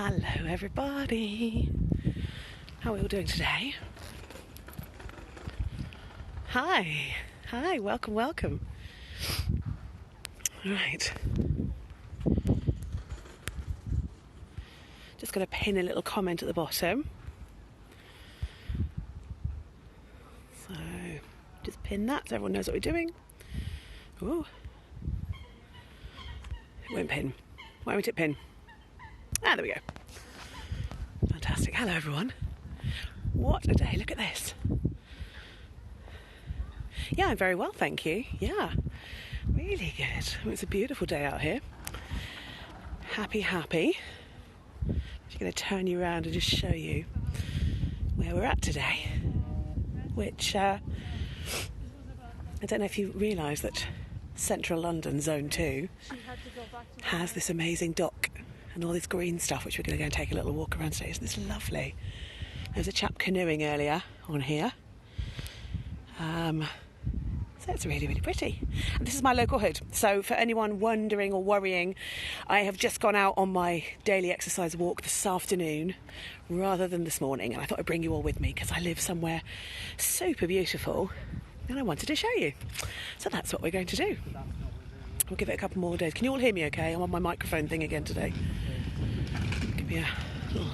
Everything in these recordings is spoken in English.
Hello everybody. How are we all doing today? Hi, welcome. Right. Just going to pin a little comment at the bottom. So, just pin that so everyone knows what we're doing. Ooh. It won't pin. Why won't it pin? Ah, there we go. Fantastic. Hello everyone. What a day. Look at this. Yeah, I'm very well, thank you. Yeah, really good. It's a beautiful day out here. Happy. I'm just going to turn you around and just show you where we're at today. Which, I don't know if you realise that central London, Zone 2, has this amazing dock and all this green stuff, which we're going to go and take a little walk around today. Isn't this lovely? There was a chap canoeing earlier on here. So it's really, really pretty. And this is my local hood. So for anyone wondering or worrying, I have just gone out on my daily exercise walk this afternoon rather than this morning. And I thought I'd bring you all with me because I live somewhere super beautiful and I wanted to show you. So that's what we're going to do. We'll give it a couple more days. Can you all hear me okay? I'm on my microphone thing again today. Give me a little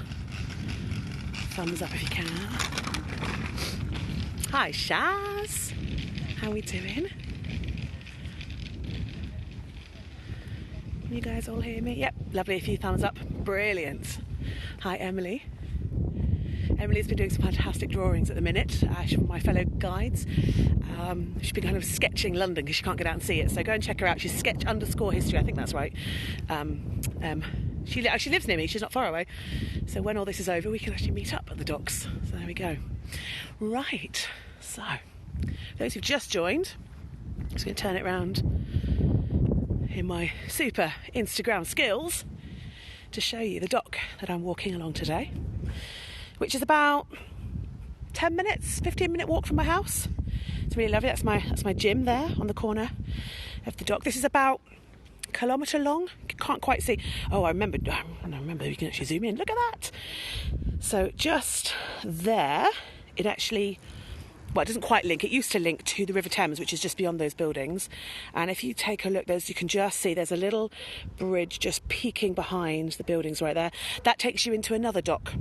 thumbs up if you can. Hi, Shaz. How are we doing? You guys all hear me? Yep, lovely. A few thumbs up. Brilliant. Hi, Emily. Emily's been doing some fantastic drawings at the minute. She's one of my fellow guides. She's been kind of sketching London because she can't get out and see it. So go and check her out. She's sketch_history. I think that's right. She lives near me. She's not far away. So when all this is over, we can actually meet up at the docks. So there we go. Right. So, those who've just joined, I'm just going to turn it around in my super Instagram skills to show you the dock that I'm walking along today, which is about 10 minutes, 15-minute walk from my house. It's really lovely. That's my gym there on the corner of the dock. This is about a kilometre long. Can't quite see. Oh, I remember you can actually zoom in. Look at that. So just there, it actually... Well, it doesn't quite link. It used to link to the River Thames, which is just beyond those buildings. And if you take a look, you can just see there's a little bridge just peeking behind the buildings right there. That takes you into another dock,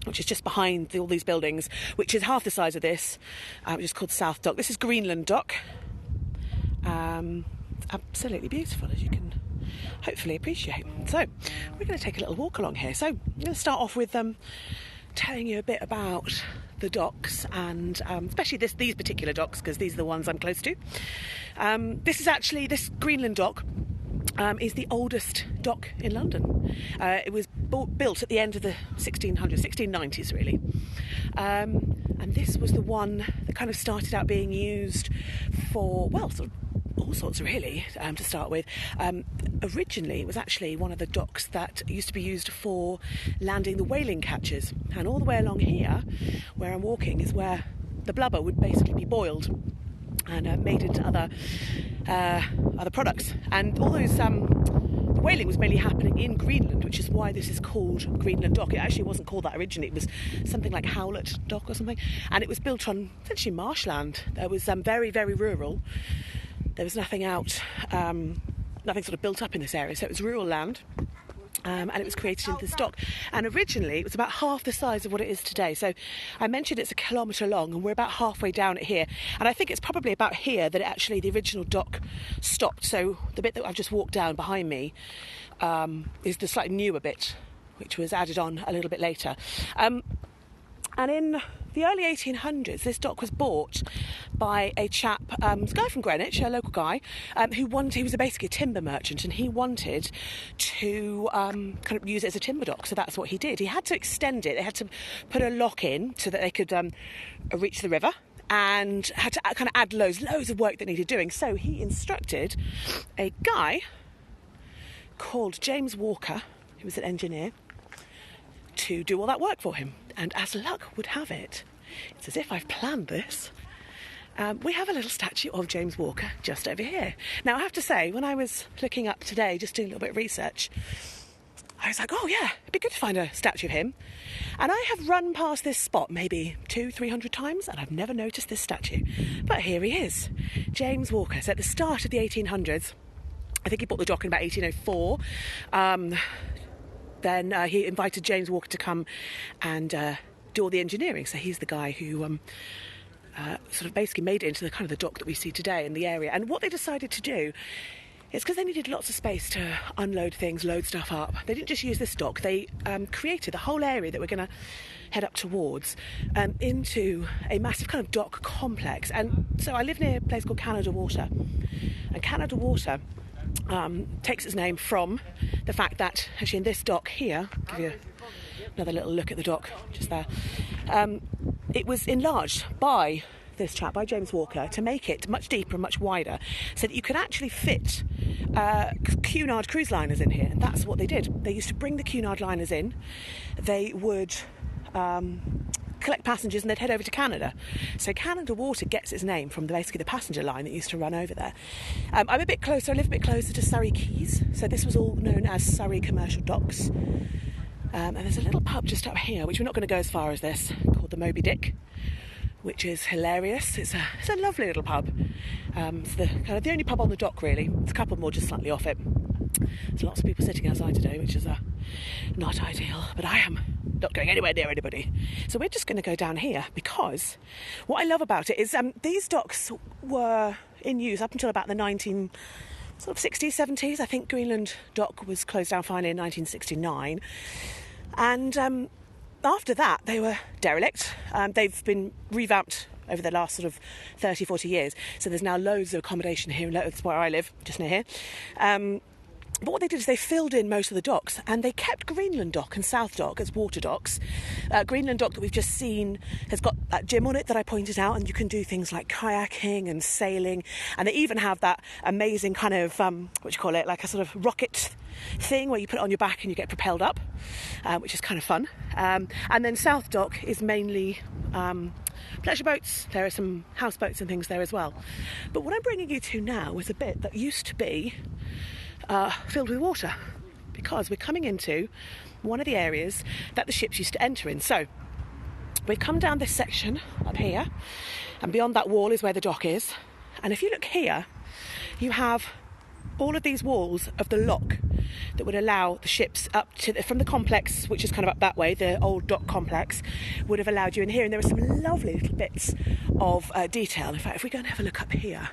which is just behind all these buildings, which is half the size of this, which is called South Dock. This is Greenland Dock. It's absolutely beautiful, as you can hopefully appreciate. So we're going to take a little walk along here. So I'm going to start off with telling you a bit about the docks and especially these particular docks because these are the ones I'm close to. This Greenland Dock is the oldest dock in London. It was built at the end of the 1690s really. And this was the one that kind of started out being used for, well, sort of all sorts really, to start with. Originally it was actually one of the docks that used to be used for landing the whaling catchers, and all the way along here where I'm walking is where the blubber would basically be boiled and made into other products. And all those the whaling was mainly happening in Greenland, which is why this is called Greenland Dock. It actually wasn't called that originally. It was something like Howlett Dock or something, and it was built on essentially marshland. It was very, very rural. There was nothing out, nothing sort of built up in this area, so it was rural land, and it was created into this dock. And originally it was about half the size of what it is today. So I mentioned it's a kilometre long, and we're about halfway down it here. And I think it's probably about here that the original dock stopped. So the bit that I've just walked down behind me is the slightly newer bit, which was added on a little bit later. And in the early 1800s, this dock was bought by a chap, a guy from Greenwich, a local guy, he was basically a timber merchant, and he wanted to kind of use it as a timber dock. So that's what he did. He had to extend it. They had to put a lock in so that they could reach the river, and had to kind of add loads of work that needed doing. So he instructed a guy called James Walker, who was an engineer, to do all that work for him. And as luck would have it, it's as if I've planned this, we have a little statue of James Walker just over here. Now I have to say, when I was looking up today, just doing a little bit of research, I was like, oh yeah, it'd be good to find a statue of him. And I have run past this spot maybe 200-300 times and I've never noticed this statue. But here he is, James Walker. So at the start of the 1800s, I think he bought the dock in about 1804. Then he invited James Walker to come and do all the engineering. So he's the guy who sort of basically made it into the kind of the dock that we see today in the area. And what they decided to do is, because they needed lots of space to unload things, load stuff up, they didn't just use this dock. They created the whole area that we're going to head up towards into a massive kind of dock complex. And so I live near a place called Canada Water. And Canada Water takes its name from the fact that actually in this dock here, I'll give you another little look at the dock just there, it was enlarged by this chap, by James Walker, to make it much deeper and much wider so that you could actually fit Cunard cruise liners in here. And that's what they did. They used to bring the Cunard liners in, they would collect passengers and they'd head over to Canada. So Canada Water gets its name from basically the passenger line that used to run over there. I'm a bit closer, I live a bit closer to Surrey Quays, so this was all known as Surrey Commercial Docks. And there's a little pub just up here, which we're not going to go as far as this, called the Moby Dick, which is hilarious. It's a lovely little pub. It's the only pub on the dock, really. There's a couple more just slightly off it. There's lots of people sitting outside today, which is not ideal. But I am not going anywhere near anybody. So we're just going to go down here because what I love about it is these docks were in use up until about the 1960s, 70s. I think Greenland dock was closed down finally in 1969. And after that, they were derelict. They've been revamped over the last sort of 30, 40 years. So there's now loads of accommodation here. That's where I live, just near here. But what they did is they filled in most of the docks and they kept Greenland Dock and South Dock as water docks. Greenland Dock that we've just seen has got that gym on it that I pointed out, and you can do things like kayaking and sailing. And they even have that amazing kind of, like a sort of rocket thing where you put it on your back and you get propelled up, which is kind of fun. And then South Dock is mainly pleasure boats. There are some houseboats and things there as well. But what I'm bringing you to now is a bit that used to be filled with water, because we're coming into one of the areas that the ships used to enter in. So we've come down this section up here, and beyond that wall is where the dock is. And if you look here, you have all of these walls of the lock that would allow the ships up to from the complex, which is kind of up that way, the old dock complex, would have allowed you in here. And there are some lovely little bits of detail. In fact, if we go and have a look up here,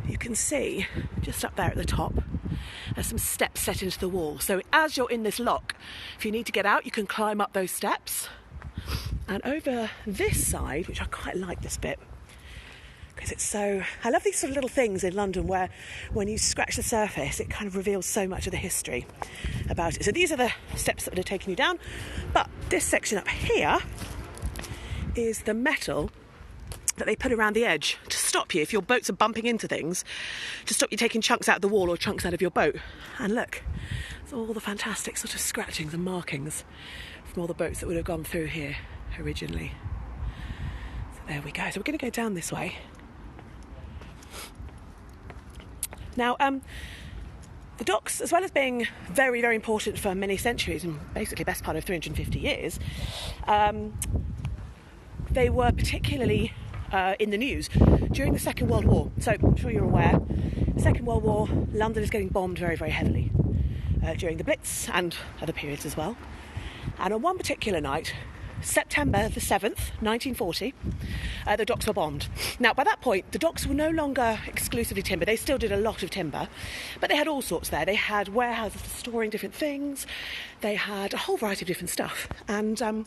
you can see just up there at the top there's some steps set into the wall. So as you're in this lock, if you need to get out, you can climb up those steps. And over this side, which I quite like this bit, because it's so... I love these sort of little things in London where when you scratch the surface, it kind of reveals so much of the history about it. So these are the steps that would have taken you down. But this section up here is the metal that they put around the edge to stop you if your boats are bumping into things, to stop you taking chunks out of the wall or chunks out of your boat. And look, it's all the fantastic sort of scratchings and markings from all the boats that would have gone through here originally. So there we go. So we're going to go down this way. Now, the docks, as well as being very, very important for many centuries and basically best part of 350 years, they were particularly in the news during the Second World War. So I'm sure you're aware, the Second World War, London is getting bombed very, very heavily during the Blitz and other periods as well. And on one particular night, September the 7th, 1940, the docks were bombed. Now, by that point, the docks were no longer exclusively timber. They still did a lot of timber, but they had all sorts there. They had warehouses for storing different things. They had a whole variety of different stuff. And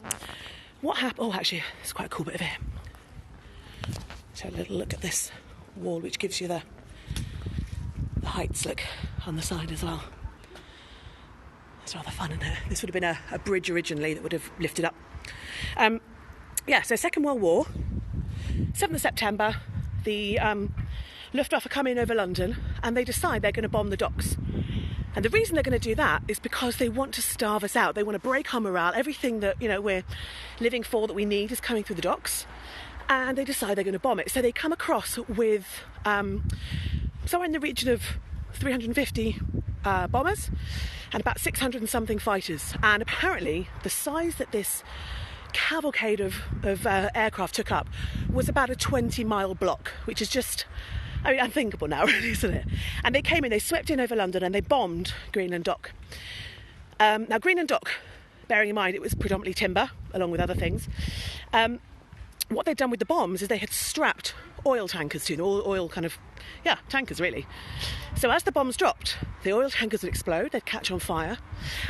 what happened... Oh, actually, it's quite a cool bit of it. So a little look at this wall, which gives you the heights look on the side as well. It's rather fun, isn't it? This would have been a bridge originally that would have lifted up. So Second World War, 7th of September, the Luftwaffe come in over London and they decide they're going to bomb the docks. And the reason they're going to do that is because they want to starve us out. They want to break our morale. Everything that, we're living for, that we need, is coming through the docks. And they decide they're going to bomb it. So they come across with somewhere in the region of 350 bombers and about 600 and something fighters. And apparently the size that this cavalcade of aircraft took up was about a 20-mile block, which is just, I mean, unthinkable now, really, isn't it? And they came in, they swept in over London and they bombed Greenland Dock. Now, Greenland Dock, bearing in mind it was predominantly timber, along with other things, what they'd done with the bombs is they had strapped oil tankers to them, oil kind of, tankers really. So as the bombs dropped, the oil tankers would explode, they'd catch on fire,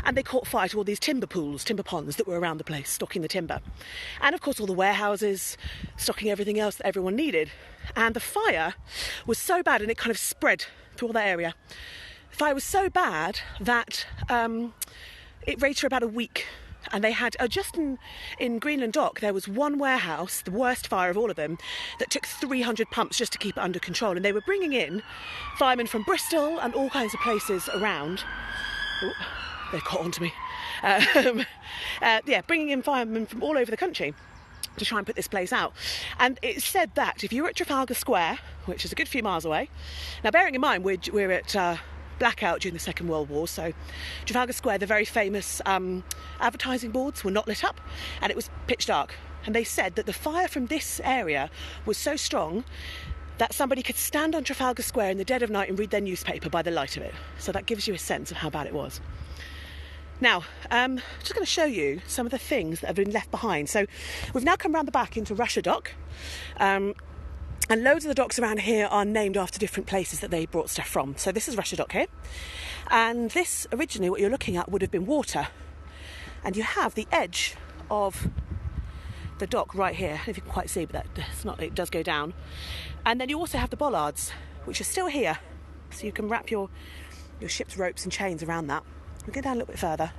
and they caught fire to all these timber pools, timber ponds that were around the place, stocking the timber. And of course all the warehouses, stocking everything else that everyone needed. And the fire was so bad, and it kind of spread through all that area. The fire was so bad that it raged for about a week. And they had, just in Greenland Dock, there was one warehouse, the worst fire of all of them, that took 300 pumps just to keep it under control. And they were bringing in firemen from Bristol and all kinds of places around. Oh, they caught on to me. Bringing in firemen from all over the country to try and put this place out. And it said that if you were at Trafalgar Square, which is a good few miles away, now bearing in mind we're at blackout during the Second World War, so Trafalgar Square, the very famous advertising boards were not lit up and it was pitch dark, and they said that the fire from this area was so strong that somebody could stand on Trafalgar Square in the dead of night and read their newspaper by the light of it. So that gives you a sense of how bad it was. Now, I'm just going to show you some of the things that have been left behind. So we've now come round the back into Russia Dock, and loads of the docks around here are named after different places that they brought stuff from. So this is Russia Dock here. And this, originally, what you're looking at would have been water. And you have the edge of the dock right here. I don't know if you can quite see, but it does go down. And then you also have the bollards, which are still here. So you can wrap your ship's ropes and chains around that. We'll go down a little bit further.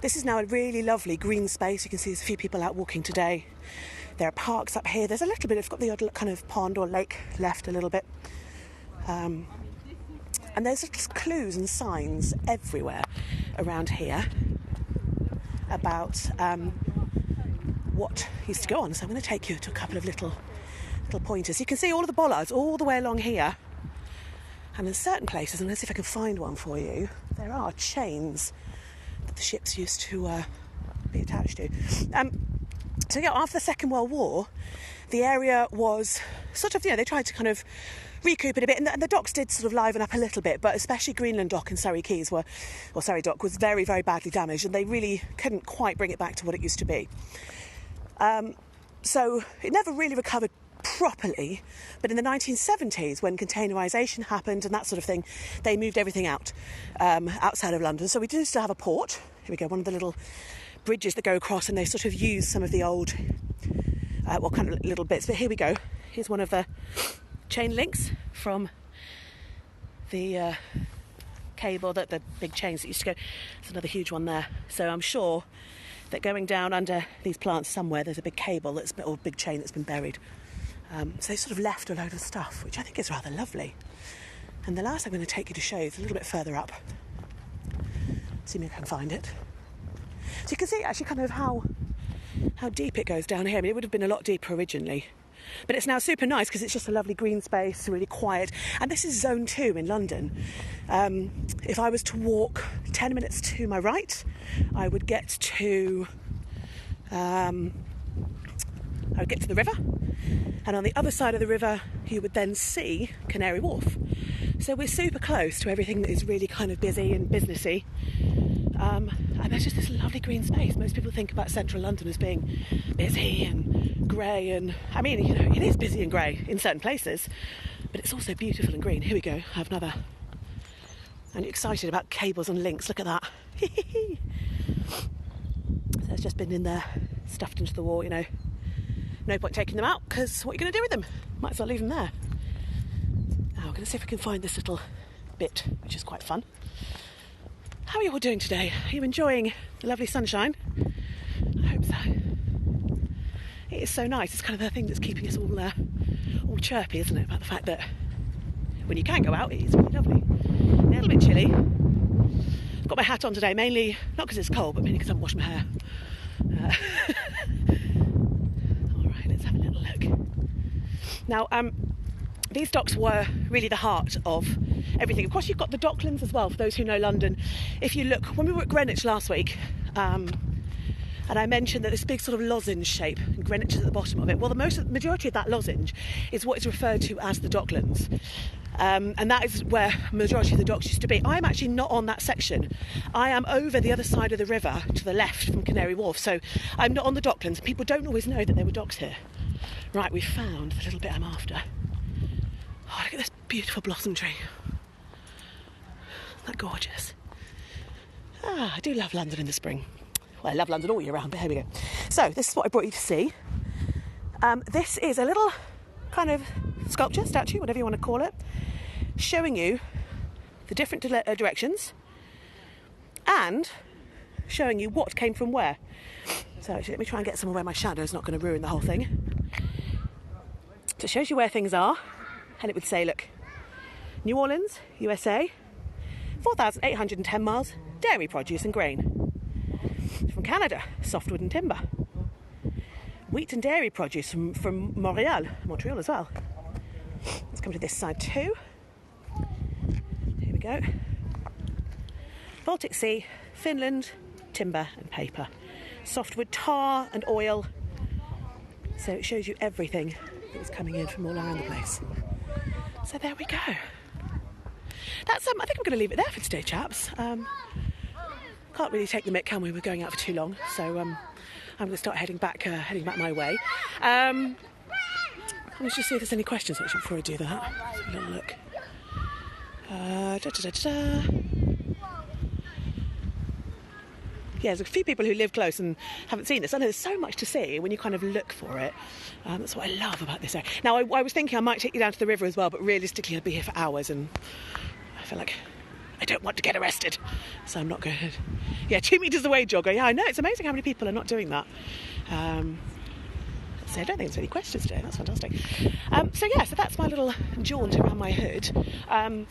This is now a really lovely green space. You can see there's a few people out walking today. There are parks up here. There's a little bit, it's got the odd kind of pond or lake left a little bit. And there's just clues and signs everywhere around here about what used to go on. So I'm going to take you to a couple of little pointers. You can see all of the bollards all the way along here. And in certain places, and let's see if I can find one for you, there are chains that the ships used to be attached to. So after the Second World War, the area was sort of, they tried to kind of recoup it a bit, and the docks did sort of liven up a little bit, but especially Greenland Dock and Surrey Dock was very, very badly damaged, and they really couldn't quite bring it back to what it used to be. So it never really recovered properly, but in the 1970s, when containerisation happened and that sort of thing, they moved everything out outside of London. So we do still have a port. Here we go, one of the little bridges that go across, and they sort of use some of the old kind of little bits. But here we go, here's one of the chain links from the cable, that the big chains that used to go. There's another huge one there. So I'm sure that going down under these plants somewhere, there's a big cable or big chain that's been buried. So they sort of left a load of stuff, which I think is rather lovely. And the last I'm going to take you to show you is a little bit further up. See if I can find it. So you can see actually kind of how deep it goes down here. I mean, it would have been a lot deeper originally, but it's now super nice because it's just a lovely green space, really quiet. And this is Zone 2 in London. If I was to walk 10 minutes to my right, I would get to the river, and on the other side of the river you would then see Canary Wharf. So we're super close to everything that is really kind of busy and businessy. And there's just this lovely green space. Most people think about central London as being busy and grey, and I mean, it is busy and grey in certain places, but it's also beautiful and green. Here we go, I have another. And you're excited about cables and links, look at that. So it's just been in there, stuffed into the wall, No point taking them out, because what are you going to do with them? Might as well leave them there. Now I'm going to see if I can find this little bit, which is quite fun. How are you all doing today? Are you enjoying the lovely sunshine? I hope so. It is so nice. It's kind of the thing that's keeping us all chirpy, isn't it? About the fact that when you can go out, it is really lovely. A little bit chilly. I've got my hat on today, mainly not because it's cold, but mainly because I haven't washed my hair. All right, let's have a little look. Now, these docks were really the heart of everything. Of course, you've got the Docklands as well, for those who know London. If you look, when we were at Greenwich last week, and I mentioned that this big sort of lozenge shape, and Greenwich is at the bottom of it. Well, the majority of that lozenge is what is referred to as the Docklands. And that is where the majority of the docks used to be. I'm actually not on that section. I am over the other side of the river to the left from Canary Wharf, so I'm not on the Docklands. People don't always know that there were docks here. Right, we found the little bit I'm after. Oh, look at this beautiful blossom tree. Isn't that gorgeous? Ah, I do love London in the spring. Well, I love London all year round, but here we go. So, this is what I brought you to see. This is a little kind of sculpture, statue, whatever you want to call it, showing you the different directions and showing you what came from where. So actually, let me try and get somewhere where my shadow is not going to ruin the whole thing. So it shows you where things are, and it would say, look, New Orleans, USA, 4,810 miles, dairy produce and grain. From Canada, softwood and timber. Wheat and dairy produce from Montreal as well. Let's come to this side too. Here we go. Baltic Sea, Finland, timber and paper. Softwood, tar and oil. So it shows you everything that was coming in from all around the place. So there we go. That's I think I'm going to leave it there for today, chaps. Can't really take the mick, can we? We're going out for too long, so I'm going to start heading back my way. Let's just see if there's any questions actually before I do that. Let's have a little look. Yeah, there's a few people who live close and haven't seen this. I know there's so much to see when you kind of look for it. That's what I love about this area. Now, I was thinking I might take you down to the river as well, but realistically I'd be here for hours and I feel like I don't want to get arrested, so I'm not going to. Yeah, 2 meters away jogger. Yeah, I know. It's amazing how many people are not doing that. So I don't think there's any questions today. That's fantastic. So that's my little jaunt around my hood. I'm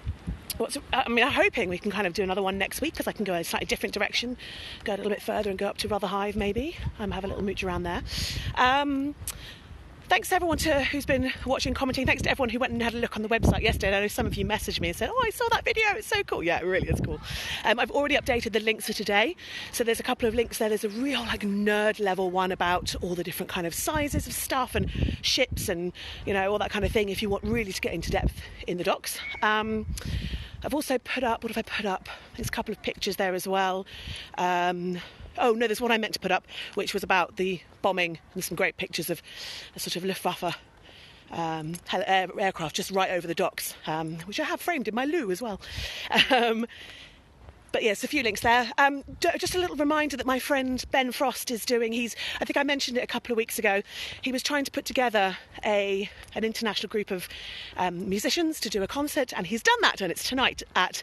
hoping we can kind of do another one next week because I can go a slightly different direction, go a little bit further and go up to Rotherhithe maybe. Have a little mooch around there. Thanks to everyone who's been watching, commenting. Thanks to everyone who went and had a look on the website yesterday. I know some of you messaged me and said, oh, I saw that video, it's so cool. Yeah, it really is cool. I've already updated the links for today. So there's a couple of links there. There's a real nerd level one about all the different kind of sizes of stuff and ships and, all that kind of thing if you want really to get into depth in the docks. I've also put up, what have I put up? There's a couple of pictures there as well. Oh no, there's one I meant to put up, which was about the bombing and some great pictures of a sort of Luftwaffe aircraft just right over the docks, which I have framed in my loo as well. But yes, a few links there. Just a little reminder that my friend Ben Frost is doing, I think I mentioned it a couple of weeks ago, he was trying to put together an international group of musicians to do a concert, and he's done that, and it's tonight at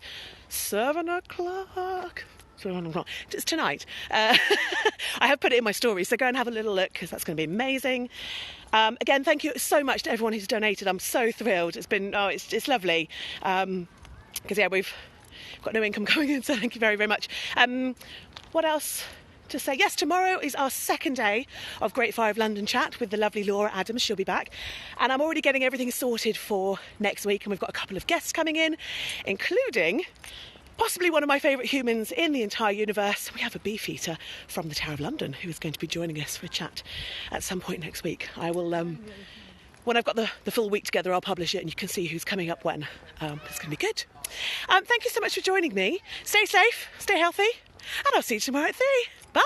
7 o'clock. It's tonight. I have put it in my story, so go and have a little look because that's going to be amazing. Again, thank you so much to everyone who's donated. I'm so thrilled. It's been it's lovely because we've got no income coming in, so thank you very, very much. What else to say? Yes, tomorrow is our second day of Great Fire of London chat with the lovely Laura Adams. She'll be back, and I'm already getting everything sorted for next week, and we've got a couple of guests coming in, including possibly one of my favourite humans in the entire universe. We have a beefeater from the Tower of London who is going to be joining us for a chat at some point next week. I will, when I've got the full week together, I'll publish it and you can see who's coming up when. It's going to be good. Thank you so much for joining me. Stay safe, stay healthy, and I'll see you tomorrow at 3. Bye!